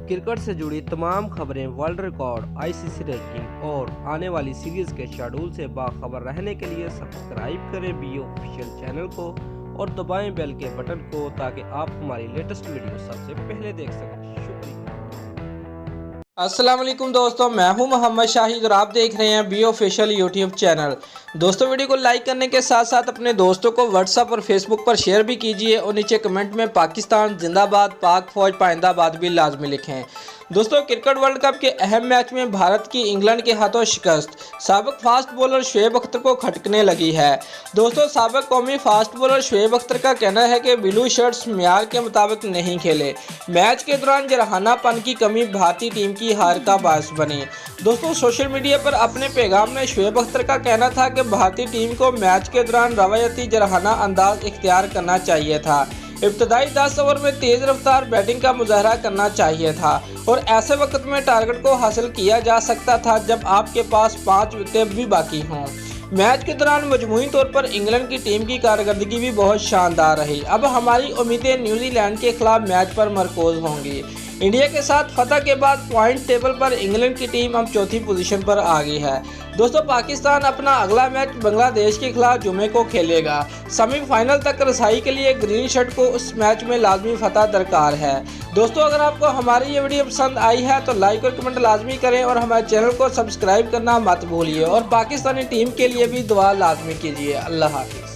Cricket से जुड़ी तमाम खबरें, वर्ल्ड रिकॉर्ड, आईसीसी रैंकिंग और आने वाली सीरीज के शेड्यूल से बाखबर रहने के लिए सब्सक्राइब करें बी ऑफिशियल चैनल को और दबाएं बेल के बटन को ताकि आप हमारी लेटेस्ट वीडियो सबसे पहले देख सकें। शुक्रिया। अस्सलाम वालेकुम दोस्तों, मैं हूं मोहम्मद शाहिद और आप देख रहे हैं बी ऑफिशियल यूट्यूब चैनल। दोस्तों, वीडियो को लाइक करने के साथ साथ अपने दोस्तों को व्हाट्सएप और फेसबुक पर शेयर भी कीजिए और नीचे कमेंट में पाकिस्तान जिंदाबाद, पाक फौज पाइंदाबाद भी लाजमी लिखें। दोस्तों, क्रिकेट वर्ल्ड कप के अहम मैच में भारत की इंग्लैंड के हाथों शिकस्त, साबिक फास्ट बॉलर शुएब अख्तर को खटकने लगी है। दोस्तों, साबिक कौमी फास्ट बॉलर शुएब अख्तर का कहना है कि ब्लू शर्ट्स म्यार के मुताबिक नहीं खेले। मैच के दौरान जरहानापन की कमी भारतीय टीम की हार का बायस बनी। दोस्तों, सोशल मीडिया पर अपने पैगाम में शुएब अख्तर का कहना था कि भारतीय टीम को मैच के दौरान रवायती जरहाना अंदाज इख्तियार करना चाहिए था। इब्तदाई 10 ओवर में तेज रफ्तार बैटिंग का मुजाहरा करना चाहिए था और ऐसे वक्त में टारगेट को हासिल किया जा सकता था जब आपके पास 5 विकेट भी बाकी हों। मैच के दौरान मजमूई तौर पर इंग्लैंड की टीम की कारकर्दगी भी बहुत शानदार रही। अब हमारी उम्मीदें न्यूजीलैंड के खिलाफ मैच पर मरकूज होंगी। इंडिया के साथ फतह के बाद पॉइंट टेबल पर इंग्लैंड की टीम अब चौथी पोजीशन पर आ गई है। दोस्तों, पाकिस्तान अपना अगला मैच बांग्लादेश के खिलाफ जुमे को खेलेगा। सेमीफाइनल तक रसाई के लिए ग्रीन शर्ट को उस मैच में लाजमी फतह दरकार है। दोस्तों, अगर आपको हमारी ये वीडियो पसंद आई है तो लाइक और कमेंट लाजमी करें और हमारे चैनल को सब्सक्राइब करना मत भूलिए और पाकिस्तानी टीम के लिए भी दुआ लाजमी कीजिए। अल्लाह हाफिज़।